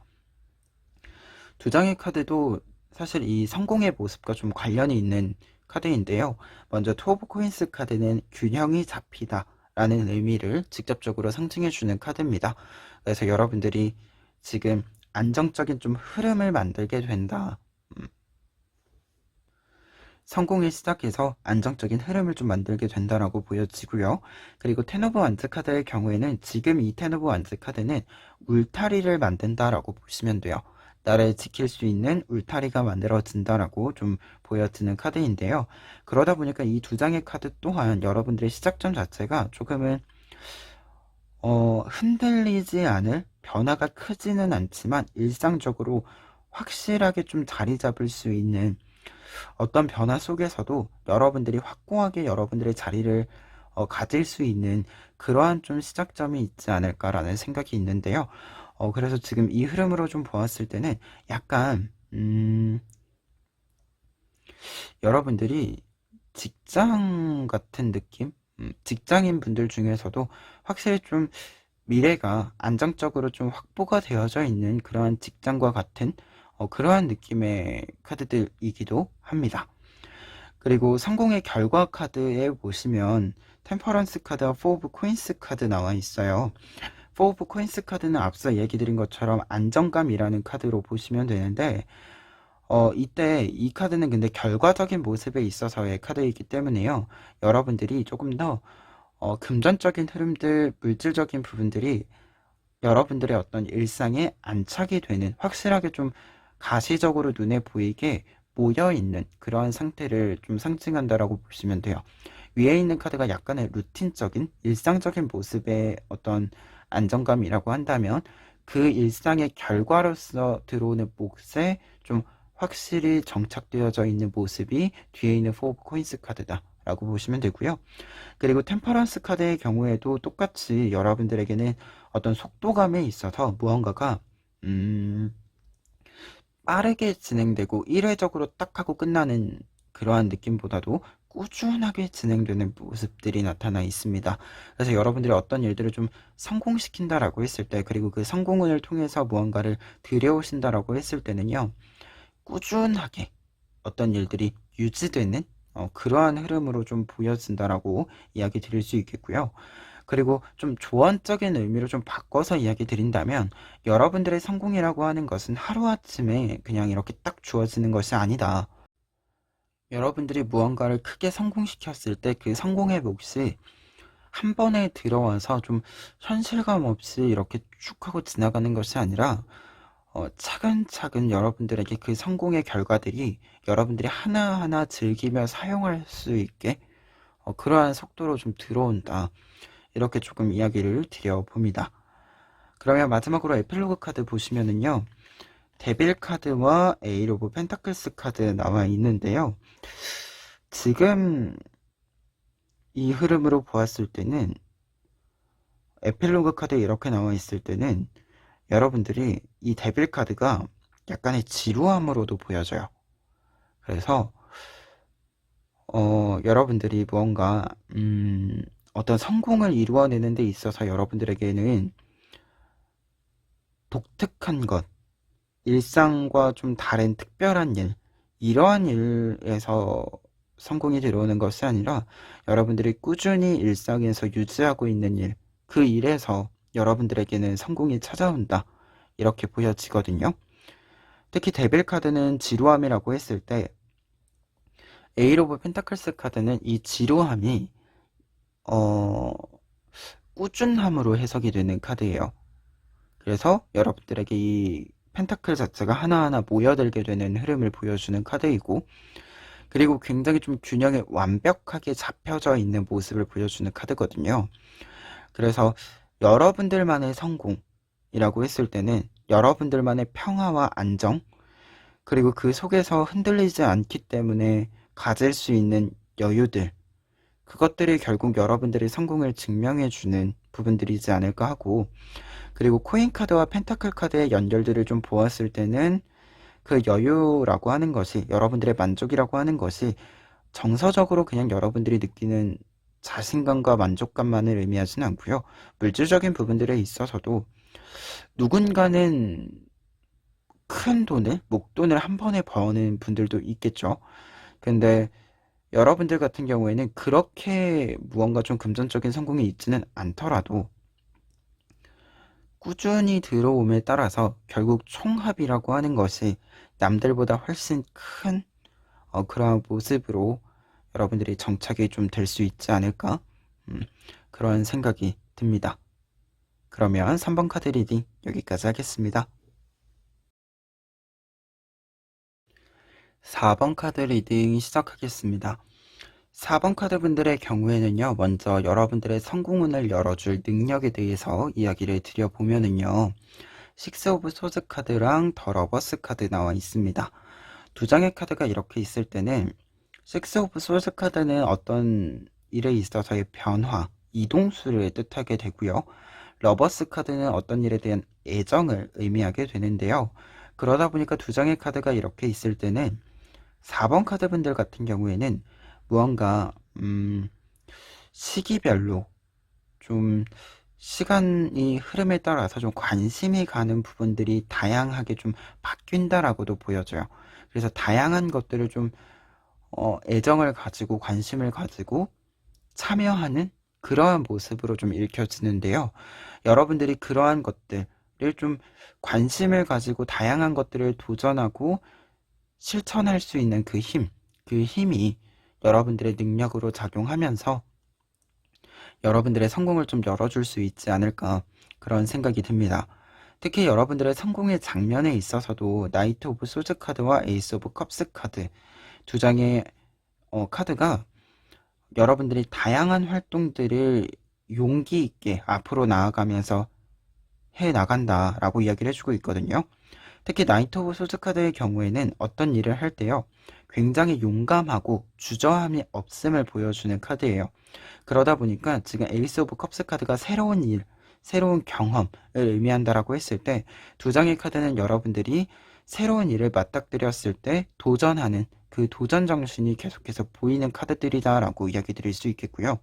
두 장의 카드도 사실 이 성공의 모습과 좀 관련이 있는 카드인데요. 먼저 투 오브 코인스 카드는 균형이 잡히다 라는 의미를 직접적으로 상징해주는 카드입니다. 그래서 여러분들이 지금 안정적인 좀 흐름을 만들게 된다. 성공을 시작해서 안정적인 흐름을 좀 만들게 된다라고 보여지고요. 그리고 텐 오브 완즈 카드의 경우에는 지금 이 텐 오브 완즈 카드는 울타리를 만든다라고 보시면 돼요. 나를 지킬 수 있는 울타리가 만들어진다라고 좀 보여지는 카드인데요. 그러다 보니까 이 두 장의 카드 또한 여러분들의 시작점 자체가 조금은 흔들리지 않을 변화가 크지는 않지만 일상적으로 확실하게 좀 자리 잡을 수 있는 어떤 변화 속에서도 여러분들이 확고하게 여러분들의 자리를 가질 수 있는 그러한 좀 시작점이 있지 않을까라는 생각이 있는데요. 그래서 지금 이 흐름으로 좀 보았을 때는 약간 여러분들이 직장 같은 느낌? 직장인 분들 중에서도 확실히 좀 미래가 안정적으로 좀 확보가 되어져 있는 그러한 직장과 같은 그러한 느낌의 카드들이기도 합니다. 그리고 성공의 결과 카드에 보시면 템퍼런스 카드와 포 오브 코인스 카드 나와 있어요. 포 오브 코인스 카드는 앞서 얘기 드린 것처럼 안정감이라는 카드로 보시면 되는데 이때 이 카드는 근데 결과적인 모습에 있어서의 카드이기 때문에요. 여러분들이 조금 더 금전적인 흐름들, 물질적인 부분들이 여러분들의 어떤 일상에 안착이 되는 확실하게 좀 가시적으로 눈에 보이게 모여있는 그러한 상태를 좀 상징한다라고 보시면 돼요. 위에 있는 카드가 약간의 루틴적인 일상적인 모습의 어떤 안정감이라고 한다면 그 일상의 결과로서 들어오는 몫에 좀 확실히 정착되어져 있는 모습이 뒤에 있는 포 오브 코인스 카드다 라고 보시면 되고요. 그리고 템퍼런스 카드의 경우에도 똑같이 여러분들에게는 어떤 속도감에 있어서 무언가가 빠르게 진행되고 일회적으로 딱 하고 끝나는 그러한 느낌보다도 꾸준하게 진행되는 모습들이 나타나 있습니다. 그래서 여러분들이 어떤 일들을 좀 성공시킨다라고 했을 때, 그리고 그 성공을 통해서 무언가를 들여오신다라고 했을 때는요, 꾸준하게 어떤 일들이 유지되는 그러한 흐름으로 좀 보여진다라고 이야기 드릴 수 있겠고요. 그리고 좀 조언적인 의미로 좀 바꿔서 이야기 드린다면 여러분들의 성공이라고 하는 것은 하루아침에 그냥 이렇게 딱 주어지는 것이 아니다. 여러분들이 무언가를 크게 성공시켰을 때 그 성공의 몫이 한 번에 들어와서 좀 현실감 없이 이렇게 쭉 하고 지나가는 것이 아니라 차근차근 여러분들에게 그 성공의 결과들이 여러분들이 하나하나 즐기며 사용할 수 있게 그러한 속도로 좀 들어온다. 이렇게 조금 이야기를 드려봅니다. 그러면 마지막으로 에필로그 카드 보시면은요. 데빌 카드와 에일 오브 펜타클스 카드 나와 있는데요. 지금 이 흐름으로 보았을 때는 에필로그 카드 이렇게 나와 있을 때는 여러분들이 이 데빌 카드가 약간의 지루함으로도 보여져요. 그래서 여러분들이 무언가 어떤 성공을 이루어내는 데 있어서 여러분들에게는 독특한 것, 일상과 좀 다른 특별한 일, 이러한 일에서 성공이 들어오는 것이 아니라 여러분들이 꾸준히 일상에서 유지하고 있는 일, 그 일에서 여러분들에게는 성공이 찾아온다. 이렇게 보여지거든요. 특히 데빌 카드는 지루함이라고 했을 때 에잇 오브 펜타클스 카드는 이 지루함이 어, 꾸준함으로 해석이 되는 카드예요. 그래서 여러분들에게 이 펜타클 자체가 하나하나 모여들게 되는 흐름을 보여주는 카드이고, 그리고 굉장히 좀 균형이 완벽하게 잡혀져 있는 모습을 보여주는 카드거든요. 그래서 여러분들만의 성공이라고 했을 때는 여러분들만의 평화와 안정, 그리고 그 속에서 흔들리지 않기 때문에 가질 수 있는 여유들, 그것들이 결국 여러분들의 성공을 증명해주는 부분들이지 않을까 하고, 그리고 코인 카드와 펜타클 카드의 연결들을 좀 보았을 때는 그 여유라고 하는 것이, 여러분들의 만족이라고 하는 것이 정서적으로 그냥 여러분들이 느끼는 자신감과 만족감만을 의미하지는 않고요. 물질적인 부분들에 있어서도 누군가는 큰 돈을, 목돈을 한 번에 버는 분들도 있겠죠. 근데 여러분들 같은 경우에는 그렇게 무언가 좀 금전적인 성공이 있지는 않더라도 꾸준히 들어옴에 따라서 결국 총합이라고 하는 것이 남들보다 훨씬 큰 그러한 모습으로 여러분들이 정착이 좀 될 수 있지 않을까? 그런 생각이 듭니다. 그러면 3번 카드 리딩 여기까지 하겠습니다. 4번 카드 리딩 시작하겠습니다. 4번 카드 분들의 경우에는요, 먼저 여러분들의 성공운을 열어줄 능력에 대해서 이야기를 드려보면은요, 식스 오브 소드 카드랑 더 러버스 카드 나와 있습니다. 두 장의 카드가 이렇게 있을 때는 식스 오브 소드 카드는 어떤 일에 있어서의 변화, 이동수를 뜻하게 되고요. 러버스 카드는 어떤 일에 대한 애정을 의미하게 되는데요. 그러다 보니까 두 장의 카드가 이렇게 있을 때는 4번 카드 분들 같은 경우에는 무언가 시기별로 좀 시간이 흐름에 따라서 좀 관심이 가는 부분들이 다양하게 좀 바뀐다라고도 보여져요. 그래서 다양한 것들을 좀 애정을 가지고 관심을 가지고 참여하는 그러한 모습으로 좀 읽혀지는데요. 여러분들이 그러한 것들을 좀 관심을 가지고 다양한 것들을 도전하고 실천할 수 있는 그 힘이 여러분들의 능력으로 작용하면서 여러분들의 성공을 좀 열어줄 수 있지 않을까, 그런 생각이 듭니다. 특히 여러분들의 성공의 장면에 있어서도 나이트 오브 소드 카드와 에이스 오브 컵스 카드 두 장의 카드가 여러분들이 다양한 활동들을 용기 있게 앞으로 나아가면서 해 나간다라고 이야기를 해주고 있거든요. 특히 나이트 오브 소드 카드의 경우에는 어떤 일을 할 때요, 굉장히 용감하고 주저함이 없음을 보여주는 카드예요. 그러다 보니까 지금 에이스 오브 컵스 카드가 새로운 일, 새로운 경험을 의미한다라고 했을 때, 두 장의 카드는 여러분들이 새로운 일을 맞닥뜨렸을 때 도전하는 그 도전 정신이 계속해서 보이는 카드들이다라고 이야기 드릴 수 있겠고요.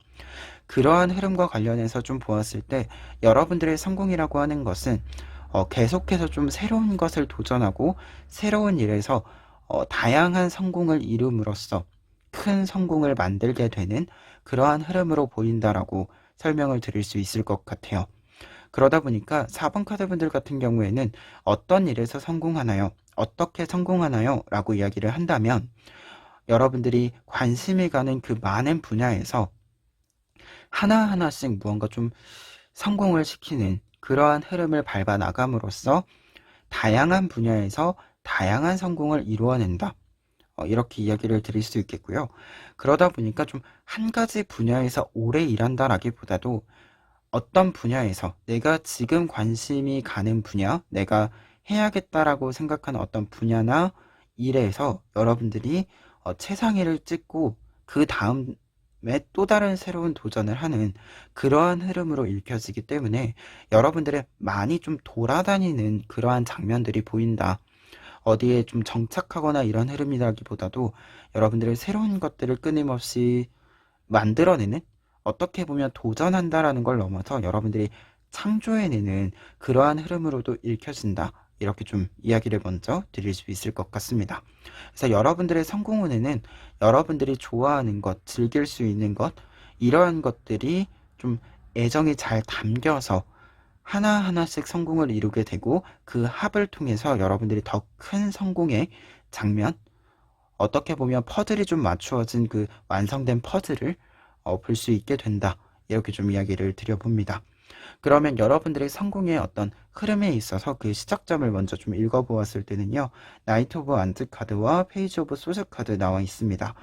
그러한 흐름과 관련해서 좀 보았을 때 여러분들의 성공이라고 하는 것은 계속해서 좀 새로운 것을 도전하고 새로운 일에서 다양한 성공을 이룸으로써 큰 성공을 만들게 되는 그러한 흐름으로 보인다라고 설명을 드릴 수 있을 것 같아요. 그러다 보니까 4번 카드 분들 같은 경우에는 어떤 일에서 성공하나요? 어떻게 성공하나요? 라고 이야기를 한다면 여러분들이 관심이 가는 그 많은 분야에서 하나하나씩 무언가 좀 성공을 시키는 그러한 흐름을 밟아 나감으로써 다양한 분야에서 다양한 성공을 이루어낸다. 이렇게 이야기를 드릴 수 있겠고요. 그러다 보니까 좀 한 가지 분야에서 오래 일한다라기보다도 어떤 분야에서 내가 지금 관심이 가는 분야, 내가 해야겠다라고 생각하는 어떤 분야나 일에서 여러분들이 최상위를 찍고 그 다음에 또 다른 새로운 도전을 하는 그러한 흐름으로 읽혀지기 때문에 여러분들의 많이 좀 돌아다니는 그러한 장면들이 보인다. 어디에 좀 정착하거나 이런 흐름이라기보다도 여러분들의 새로운 것들을 끊임없이 만들어내는, 어떻게 보면 도전한다라는 걸 넘어서 여러분들이 창조해내는 그러한 흐름으로도 읽혀진다. 이렇게 좀 이야기를 먼저 드릴 수 있을 것 같습니다. 그래서 여러분들의 성공운에는 여러분들이 좋아하는 것, 즐길 수 있는 것, 이러한 것들이 좀 애정이 잘 담겨서 하나하나씩 성공을 이루게 되고 그 합을 통해서 여러분들이 더 큰 성공의 장면, 어떻게 보면 퍼즐이 좀 맞추어진 그 완성된 퍼즐을 볼 수 있게 된다. 이렇게 좀 이야기를 드려봅니다. 그러면 여러분들의 성공의 어떤 흐름에 있어서 그 시작점을 먼저 좀 읽어보았을 때는요. 나이트 오브 완즈 카드와 페이지 오브 소스 카드 나와 있습니다.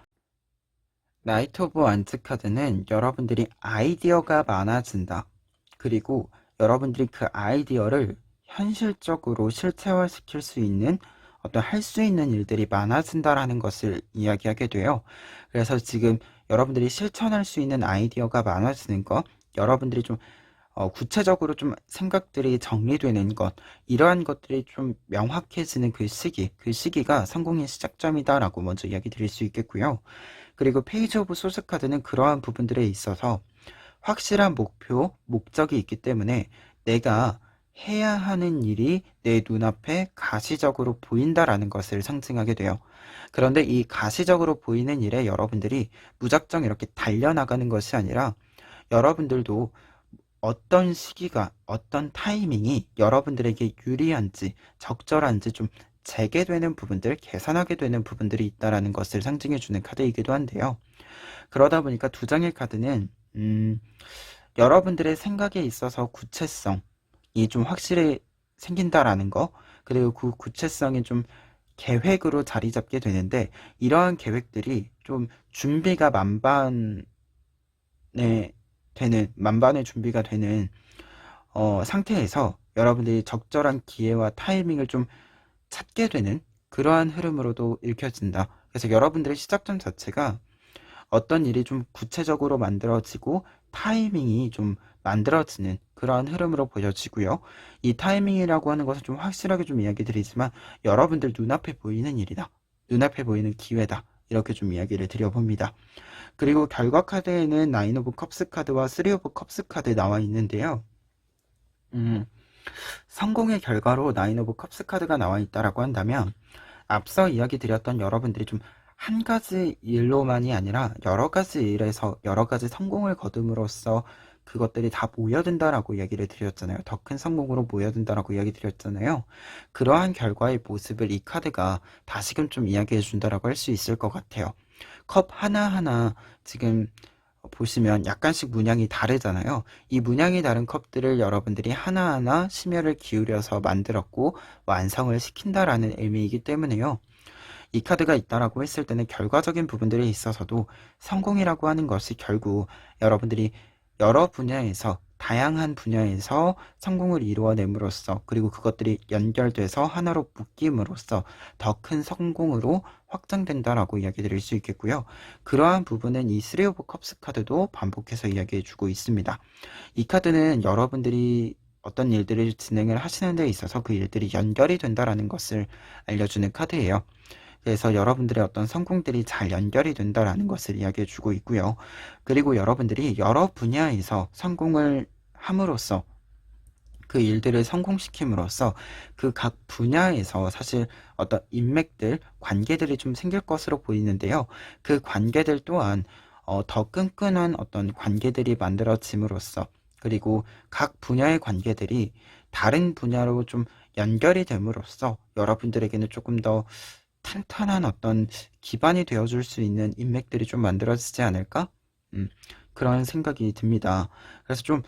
나이트 오브 완즈 카드는 여러분들이 아이디어가 많아진다. 그리고 여러분들이 그 아이디어를 현실적으로 실체화시킬 수 있는 어떤 할 수 있는 일들이 많아진다라는 것을 이야기하게 돼요. 그래서 지금 여러분들이 실천할 수 있는 아이디어가 많아지는 것, 여러분들이 좀 구체적으로 좀 생각들이 정리되는 것, 이러한 것들이 좀 명확해지는 그 시기가 성공의 시작점이다라고 먼저 이야기 드릴 수 있겠고요. 그리고 페이지 오브 소스 카드는 그러한 부분들에 있어서 확실한 목표, 목적이 있기 때문에 내가 해야 하는 일이 내 눈앞에 가시적으로 보인다라는 것을 상징하게 돼요. 그런데 이 가시적으로 보이는 일에 여러분들이 무작정 이렇게 달려나가는 것이 아니라 여러분들도 어떤 시기가, 어떤 타이밍이 여러분들에게 유리한지, 적절한지 좀 재개되는 부분들, 계산하게 되는 부분들이 있다라는 것을 상징해주는 카드이기도 한데요. 그러다 보니까 두 장의 카드는 여러분들의 생각에 있어서 구체성이 좀 확실히 생긴다라는 거, 그리고 그 구체성이 좀 계획으로 자리 잡게 되는데, 이러한 계획들이 좀 준비가 만반의 준비가 되는 상태에서 여러분들이 적절한 기회와 타이밍을 좀 찾게 되는 그러한 흐름으로도 읽혀진다. 그래서 여러분들의 시작점 자체가 어떤 일이 좀 구체적으로 만들어지고 타이밍이 좀 만들어지는 그러한 흐름으로 보여지고요. 이 타이밍이라고 하는 것은 좀 확실하게 좀 이야기 드리지만 여러분들 눈앞에 보이는 일이다. 눈앞에 보이는 기회다. 이렇게 좀 이야기를 드려봅니다. 그리고 결과 카드에는 나인 오브 컵스 카드와 쓰리 오브 컵스 카드 나와 있는데요. 성공의 결과로 나인 오브 컵스 카드가 나와 있다라고 한다면 앞서 이야기 드렸던 여러분들이 좀 한 가지 일로만이 아니라 여러 가지 일에서 여러 가지 성공을 거둠으로써 그것들이 다 모여든다라고 이야기를 드렸잖아요. 더 큰 성공으로 모여든다라고 이야기 드렸잖아요. 그러한 결과의 모습을 이 카드가 다시금 좀 이야기해 준다라고 할 수 있을 것 같아요. 컵 하나하나 지금 보시면 약간씩 문양이 다르잖아요. 이 문양이 다른 컵들을 여러분들이 하나하나 심혈을 기울여서 만들었고 완성을 시킨다라는 의미이기 때문에요. 이 카드가 있다라고 했을 때는 결과적인 부분들에 있어서도 성공이라고 하는 것이 결국 여러분들이 여러 분야에서 다양한 분야에서 성공을 이루어냄으로써 그리고 그것들이 연결돼서 하나로 묶임으로써 더 큰 성공으로 확장된다라고 이야기 드릴 수 있겠고요. 그러한 부분은 이 쓰리 오브 컵스 카드도 반복해서 이야기해 주고 있습니다. 이 카드는 여러분들이 어떤 일들을 진행을 하시는 데 있어서 그 일들이 연결이 된다라는 것을 알려주는 카드예요. 그래서 여러분들의 어떤 성공들이 잘 연결이 된다라는 것을 이야기해 주고 있고요. 그리고 여러분들이 여러 분야에서 성공을 함으로써 그 일들을 성공시킴으로써 그 각 분야에서 사실 어떤 인맥들, 관계들이 좀 생길 것으로 보이는데요. 그 관계들 또한 더 끈끈한 어떤 관계들이 만들어짐으로써 그리고 각 분야의 관계들이 다른 분야로 좀 연결이 됨으로써 여러분들에게는 조금 더 탄탄한 어떤 기반이 되어줄 수 있는 인맥들이 좀 만들어지지 않을까? 그런 생각이 듭니다. 그래서 좀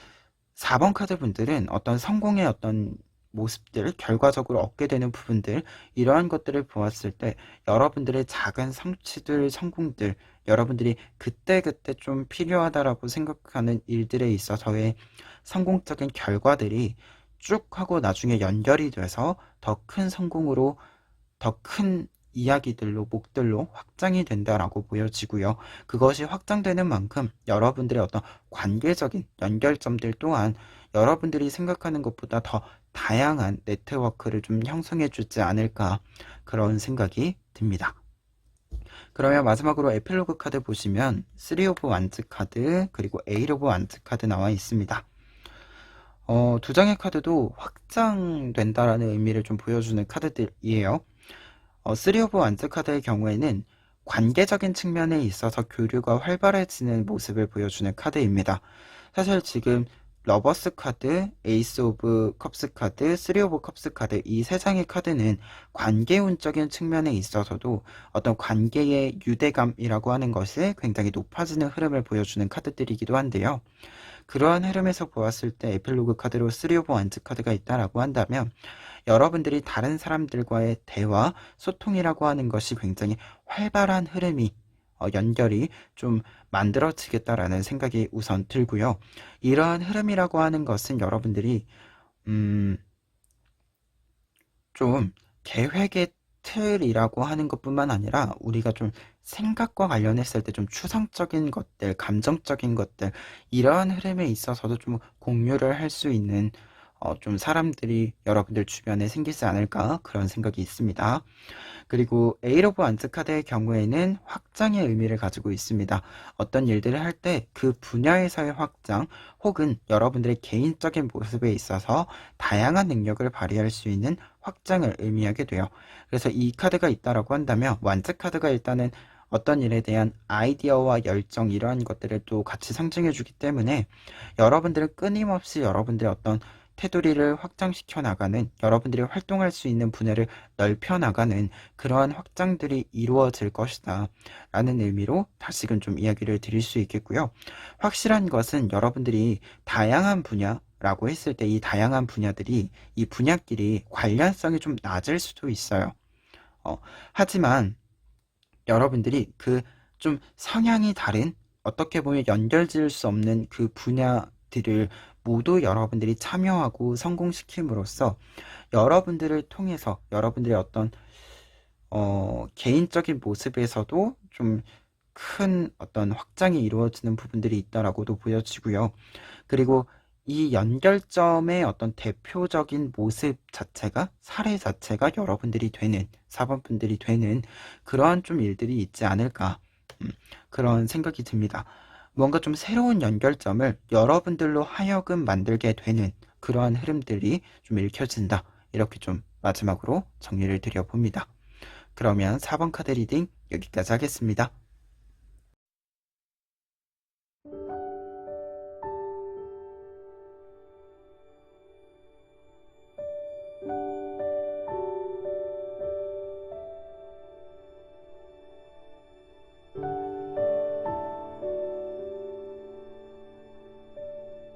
4번 카드 분들은 어떤 성공의 어떤 모습들, 결과적으로 얻게 되는 부분들, 이러한 것들을 보았을 때 여러분들의 작은 성취들, 성공들, 여러분들이 그때그때 좀 필요하다라고 생각하는 일들에 있어서의 성공적인 결과들이 쭉 하고 나중에 연결이 돼서 더 큰 성공으로 더 큰 이야기들로, 목들로 확장이 된다라고 보여지고요. 그것이 확장되는 만큼 여러분들의 어떤 관계적인 연결점들 또한 여러분들이 생각하는 것보다 더 다양한 네트워크를 좀 형성해 주지 않을까 그런 생각이 듭니다. 그러면 마지막으로 에필로그 카드 보시면 3 오브 완즈 카드 그리고 8 오브 완즈 카드 나와 있습니다. 두 장의 카드도 확장된다라는 의미를 좀 보여주는 카드들이에요. 3 오브 완즈 카드의 경우에는 관계적인 측면에 있어서 교류가 활발해지는 모습을 보여주는 카드입니다. 사실 지금 러버스 카드, 에이스 오브 컵스 카드, 쓰리 오브 컵스 카드 이 세 장의 카드는 관계운적인 측면에 있어서도 어떤 관계의 유대감이라고 하는 것이 굉장히 높아지는 흐름을 보여주는 카드들이기도 한데요. 그러한 흐름에서 보았을 때 에필로그 카드로 쓰리 오브 완즈 카드가 있다라고 한다면 여러분들이 다른 사람들과의 대화, 소통이라고 하는 것이 굉장히 활발한 흐름이 연결이 좀 만들어지겠다라는 생각이 우선 들고요. 이러한 흐름이라고 하는 것은 여러분들이 좀 계획의 틀이라고 하는 것뿐만 아니라 우리가 좀 생각과 관련했을 때 좀 추상적인 것들, 감정적인 것들 이러한 흐름에 있어서도 좀 공유를 할 수 있는 좀 사람들이 여러분들 주변에 생기지 않을까 그런 생각이 있습니다. 그리고 에이트 오브 완즈 카드의 경우에는 확장의 의미를 가지고 있습니다. 어떤 일들을 할 때 그 분야에서의 확장 혹은 여러분들의 개인적인 모습에 있어서 다양한 능력을 발휘할 수 있는 확장을 의미하게 돼요. 그래서 이 카드가 있다라고 한다면 완즈 카드가 일단은 어떤 일에 대한 아이디어와 열정 이러한 것들을 또 같이 상징해 주기 때문에 여러분들은 끊임없이 여러분들의 어떤 테두리를 확장시켜 나가는 여러분들이 활동할 수 있는 분야를 넓혀 나가는 그러한 확장들이 이루어질 것이다 라는 의미로 다시금 좀 이야기를 드릴 수 있겠고요. 확실한 것은 여러분들이 다양한 분야라고 했을 때 이 다양한 분야들이 이 분야끼리 관련성이 좀 낮을 수도 있어요. 하지만 여러분들이 그 좀 성향이 다른 어떻게 보면 연결 지을 수 없는 그 분야들을 모두 여러분들이 참여하고 성공시킴으로써 여러분들을 통해서 여러분들의 어떤 개인적인 모습에서도 좀 큰 어떤 확장이 이루어지는 부분들이 있다라고도 보여지고요. 그리고 이 연결점의 어떤 대표적인 모습 자체가 사례 자체가 여러분들이 되는 사범분들이 되는 그러한 좀 일들이 있지 않을까 그런 생각이 듭니다. 뭔가 좀 새로운 연결점을 여러분들로 하여금 만들게 되는 그러한 흐름들이 좀 읽혀진다. 이렇게 좀 마지막으로 정리를 드려봅니다. 그러면 4번 카드 리딩 여기까지 하겠습니다.